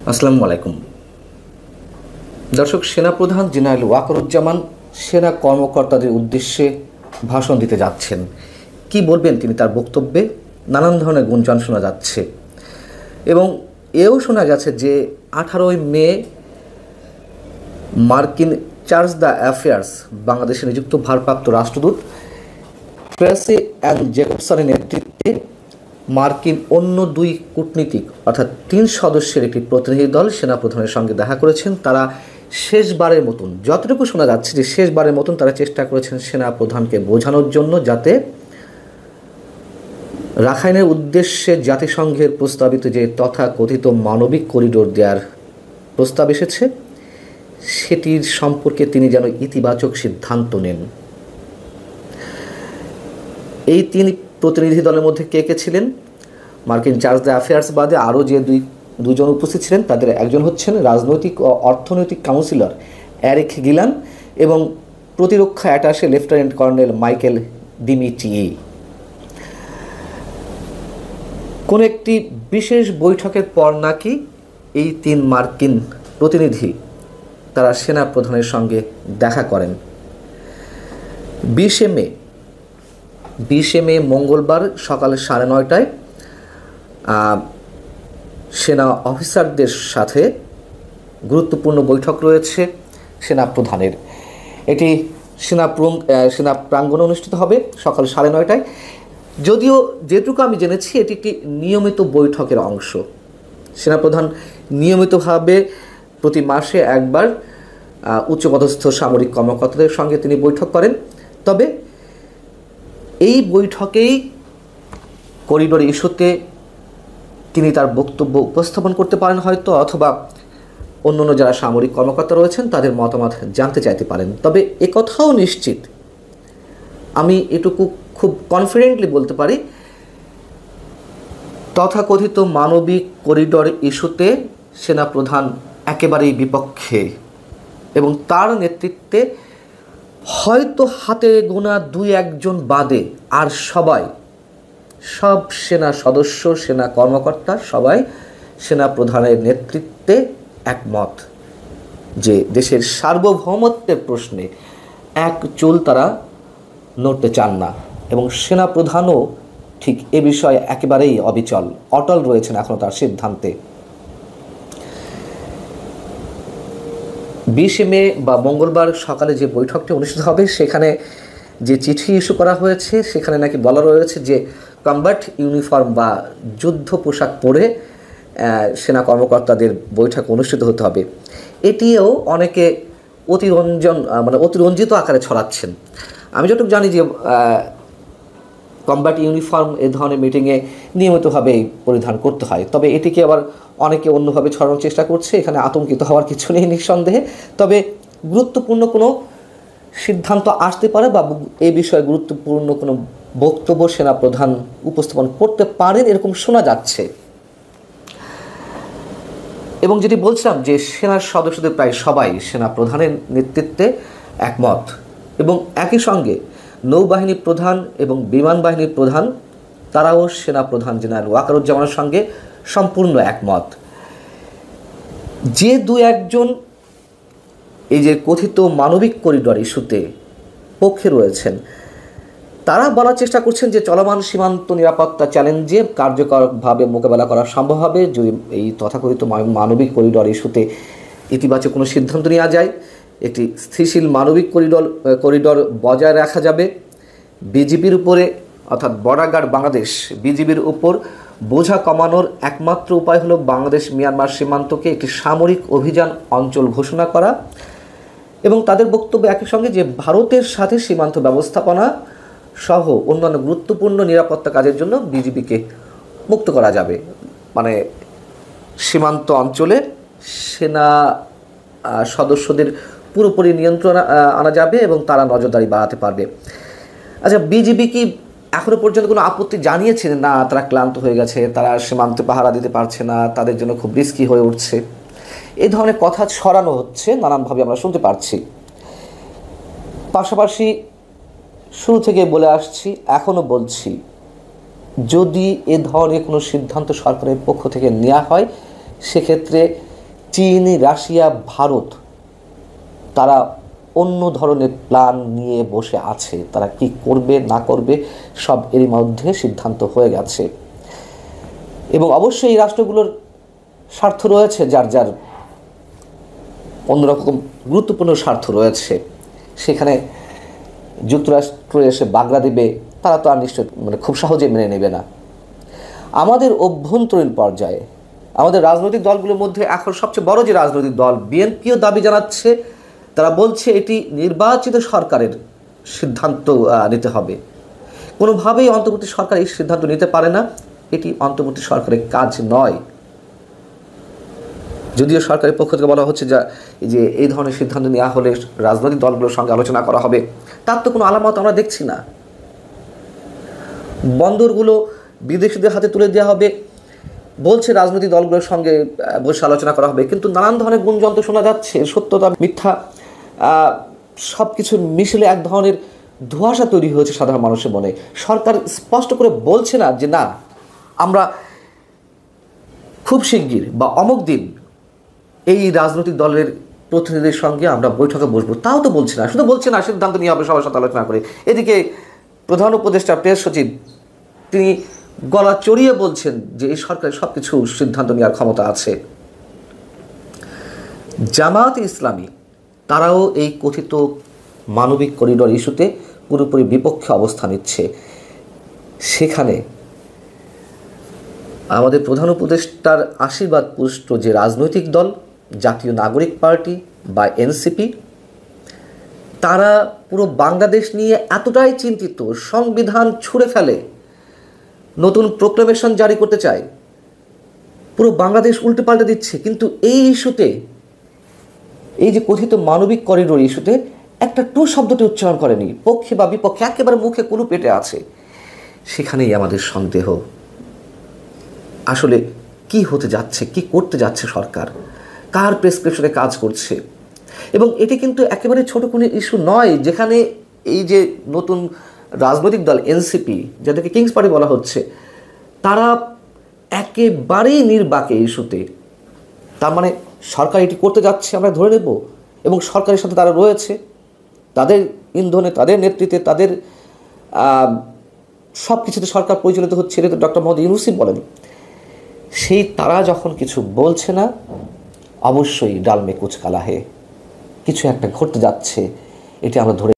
আসসালামু আলাইকুম দর্শক। সেনাপ্রধান জেনারেল ওয়াকারুজ্জামান সেনা কর্মকর্তাদের উদ্দেশ্যে ভাষণ দিতে যাচ্ছেন। কি বলবেন তিনি তার বক্তব্যে? নানান ধরনের গুঞ্জন শোনা যাচ্ছে এবং এও শোনা গেছে যে 18ই মে মার্কিন চার্জ দ্য অ্যাফেয়ার্স বাংলাদেশে নিযুক্ত ভারপ্রাপ্ত রাষ্ট্রদূত ট্রেসি অ্যান জেকবসনের নেতৃত্বে মার্কিন অন্য দুই কূটনীতিক অর্থাৎ 3 সদস্যের একটি প্রতিনিধি দল সেনাপ্রধানের সঙ্গে দেখা করেছেন। তারা শেষবারের মতন, যতটুকু শোনা যাচ্ছে যে শেষবারের মতন তারা চেষ্টা করেছেন সেনাপ্রধানকে বোঝানোর জন্য যাতে রাখাইনের উদ্দেশ্যে জাতিসংঘের প্রস্তাবিত যে তথাকথিত মানবিক করিডোর দেওয়ার প্রস্তাব এসেছে সেটির সম্পর্কে তিনি যেন ইতিবাচক সিদ্ধান্ত নেন। এই 3 প্রতিনিধি দলের মধ্যে কে কে ছিলেন? মার্কিন চার্জ দ্য অ্যাফেয়ার্স বাদে আরও যে দুজন উপস্থিত ছিলেন তাদের একজন হচ্ছেন রাজনৈতিক ও অর্থনৈতিক কাউন্সিলর এরিক গিলান এবং প্রতিরক্ষা অ্যাটাশে লেফটেন্যান্ট কর্নেল মাইকেল ডিমিট্রিই। কোন একটি বিশেষ বৈঠকের পর নাকি এই 3 মার্কিন প্রতিনিধি তারা সেনা প্রধানের সঙ্গে দেখা করেন। 20 মে মঙ্গলবার সকাল 9:30টায় সেনা অফিসারদের সাথে গুরুত্বপূর্ণ বৈঠক রয়েছে সেনা প্রধানের। এটি সেনা প্রাঙ্গণে অনুষ্ঠিত হবে সকাল 9:30টায়। যদিও যেটুকু আমি জেনেছি এটি একটি নিয়মিত বৈঠকের অংশ। সেনাপ্রধান নিয়মিতভাবে প্রতি মাসে একবার উচ্চপদস্থ সামরিক কর্মকর্তাদের সঙ্গে তিনি বৈঠক করেন। তবে এই বৈঠকেই করিডোর ইস্যুতে তিনি তার বক্তব্য উপস্থাপন করতে পারেন হয়তো, অথবা অন্যান্য যারা সামরিক কর্মকর্তা রয়েছেন তাদের মতামত জানতে চাইতে পারেন। তবে একথাও নিশ্চিত, আমি এটুকু খুব কনফিডেন্টলি বলতে পারি, তথাকথিত মানবিক করিডোর ইস্যুতে সেনাপ্রধান একেবারেই বিপক্ষে এবং তার নেতৃত্বে হয়তো হাতে গোনা 2-1 বাদে আর সব সেনা সদস্য, সেনা কর্মকর্তা সবাই সেনা প্রধানের নেতৃত্বে একমত যে দেশের সার্বভৌমত্বের প্রশ্নে এক চুল তারা নড়তে চান না এবং সেনা প্রধানও ঠিক এ বিষয়ে একেবারেই অটল রয়েছেন এখনও তার সিদ্ধান্তে। 20 মে বা মঙ্গলবার সকালে যে বৈঠকটি অনুষ্ঠিত হবে সেখানে যে চিঠি ইস্যু করা হয়েছে সেখানে নাকি বলা রয়েছে যে কমব্যাট ইউনিফর্ম বা যুদ্ধ পোশাক পরে সেনা কর্মকর্তাদের বৈঠক অনুষ্ঠিত হতে হবে। এটিও অনেকে অতিরঞ্জিত আকারে ছড়াচ্ছেন। আমি যতটুকু জানি যে কমব্যাট ইউনিফর্ম এ ধরনের মিটিংয়ে নিয়মিতভাবে পরিধান করতে হয়, তবে এটিকে আবার অনেকে অন্যভাবে ছড়ানোর চেষ্টা করছে। এখানে আতঙ্কিত হওয়ার কিছু নেই নিঃসন্দেহে। তবে গুরুত্বপূর্ণ কোনো সিদ্ধান্ত আসতে পারে বা এই বিষয়ে গুরুত্বপূর্ণ কোনো বক্তব্য সেনা প্রধান উপস্থাপন করতে পারেন এরকম শোনা যাচ্ছে। এবং যেটি বলছিলাম যে সেনার সদস্যদের প্রায় সবাই সেনা প্রধানের নেতৃত্বে একমত এবং একই সঙ্গে নৌবাহিনী প্রধান এবং বিমান বাহিনীর প্রধান তারাও সেনা প্রধান জেনারেল ওয়াকারুজ্জামানের সঙ্গে সম্পূর্ণ একমত। যে 2-1 এই যে কথিত মানবিক করিডোর ইস্যুতে পক্ষে রয়েছেন তারা বলার চেষ্টা করছেন যে চলমান সীমান্ত নিরাপত্তা চ্যালেঞ্জে কার্যকরভাবে মোকাবেলা করা সম্ভব হবে যদি এই তথাকথিত মানবিক করিডোর ইস্যুতে ইতিবাচক কোনো সিদ্ধান্ত নেওয়া যায়। একটি স্থিতিশীল মানবিক করিডোর বজায় রাখা যাবে। বিজিবির উপরে অর্থাৎ বর্ডার গার্ড বাংলাদেশ বিজিবির উপর বোঝা কমানোর একমাত্র উপায় হলো বাংলাদেশ মিয়ানমার সীমান্তকে একটি সামরিক অভিযান অঞ্চল ঘোষণা করা এবং তাদের বক্তব্য একই সঙ্গে যে ভারতের সাথে সীমান্ত ব্যবস্থাপনা সহ অন্যান্য গুরুত্বপূর্ণ নিরাপত্তা কাজের জন্য বিজিবিকে মুক্ত করা যাবে। মানে সীমান্ত অঞ্চলে সেনা সদস্যদের পুরোপুরি নিয়ন্ত্রণ আনা যাবে এবং তারা নজরদারি বাড়াতে পারবে। আচ্ছা, বিজিবি কি এখনও পর্যন্ত কোনো আপত্তি জানিয়েছে? না, তারা ক্লান্ত হয়ে গেছে, তারা সীমান্তে পাহারা দিতে পারছে না, তাদের জন্য খুব রিস্কি হয়ে উঠছে, এই ধরনের কথা ছড়ানো হচ্ছে, নানানভাবে আমরা শুনতে পারছি। পাশাপাশি শুরু থেকে বলে আসছি, এখনও বলছি, যদি এ ধরনের কোনো সিদ্ধান্ত সরকারের পক্ষ থেকে নেওয়া হয় সেক্ষেত্রে চীন, রাশিয়া, ভারত তারা অন্য ধরনের প্ল্যান নিয়ে বসে আছে। তারা কি করবে না করবে সব এরই মধ্যে সিদ্ধান্ত হয়ে গেছে। এবং অবশ্যই এই রাষ্ট্রগুলোর স্বার্থ রয়েছে, যার যার অন্যরকম গুরুত্বপূর্ণ স্বার্থ রয়েছে। সেখানে যুক্তরাষ্ট্র এসে বাগড়া দেবে, তারা তো আর নিশ্চয় খুব সহজে মেনে নেবে না। আমাদের অভ্যন্তরীণ পর্যায়ে আমাদের রাজনৈতিক দলগুলোর মধ্যে এখন সবচেয়ে বড় যে রাজনৈতিক দল বিএনপিও দাবি জানাচ্ছে, তারা বলছে এটি নির্বাচিত সরকারের সিদ্ধান্ত নিতে হবে। কোনোভাবেই অন্তর্বর্তী সরকার এই সিদ্ধান্ত নিতে পারে না, এটি অন্তর্বর্তী সরকারের কাজ নয়। যদিও সরকারের পক্ষ থেকে বলা হচ্ছে যে এই ধরনের সিদ্ধান্ত নেওয়া হলে রাজনৈতিক দলগুলোর সঙ্গে আলোচনা করা হবে, তার তো কোনো আলামত আমরা দেখছি না। বন্দরগুলো বিদেশিদের হাতে তুলে দেওয়া হবে বলছে, রাজনৈতিক দলগুলোর সঙ্গে বসে আলোচনা করা হবে, কিন্তু নানান ধরনের গুঞ্জন শোনা যাচ্ছে, সত্যতা মিথ্যা সব কিছু মিশলে এক ধরনের ধোঁয়াশা তৈরি হয়েছে সাধারণ মানুষের মনে। সরকার স্পষ্ট করে বলছে না যে না, আমরা খুব শিগগির বা অমুক দিন এই রাজনৈতিক দলের প্রতিনিধিদের সঙ্গে আমরা বৈঠকে বসবো, তাও তো বলছে না। শুধু বলছে না সিদ্ধান্ত নিয়ে হবে সবার সাথে আলোচনা করে। এদিকে প্রধান উপদেষ্টা প্রেস সচিব তিনি গলা চড়িয়ে বলছেন যে এই সরকারের সব কিছু সিদ্ধান্ত নেওয়ার ক্ষমতা আছে। জামায়াত ইসলামী তারাও এই কথিত মানবিক করিডোর ইস্যুতে পুরোপুরি বিপক্ষে অবস্থান নিচ্ছে। সেখানে আমাদের প্রধান উপদেষ্টার আশীর্বাদ পুষ্ট যে রাজনৈতিক দল জাতীয় নাগরিক পার্টি বা এনসিপি, তারা পুরো বাংলাদেশ নিয়ে এতটাই চিন্তিত, সংবিধান ছুঁড়ে ফেলে নতুন প্রোক্লেমেশন জারি করতে চায়, পুরো বাংলাদেশ উল্টে পাল্টে দিচ্ছে। কিন্তু এই ইস্যুতে, এই যে কথিত মানবিক করিডোর ইস্যুতে একটা টু শব্দটি উচ্চারণ করেনি, পক্ষে বা বিপক্ষে একেবারে মুখে কুলু পেটে আছে। সেখানেই আমাদের সন্দেহ, আসলে কি হতে যাচ্ছে, কি করতে যাচ্ছে সরকার, কার প্রেসক্রিপশনে কাজ করছে। এবং এটি কিন্তু একেবারে ছোট কোনো ইস্যু নয়, যেখানে এই যে নতুন রাজনৈতিক দল এনসিপি, যাদেরকে কিংস পার্টি বলা হচ্ছে, তারা একেবারেই নির্বাকে ইস্যুতে। তার মানে সরকার এটি করতে যাচ্ছে আমরা ধরে নেব, এবং সরকারের সাথে তারা রয়েছে, তাদের ইন্ধনে, তাদের নেতৃত্বে, তাদের সব কিছুতে সরকার পরিচালিত হচ্ছে। এটা তো ডক্টর মোহাম্মদ ইউনূসই বলেন। সেই তারা যখন কিছু বলছে না, অবশ্যই ডাল মে কুচ কালা হে, কিছু একটা ঘটতে যাচ্ছে, এটি আমরা ধরে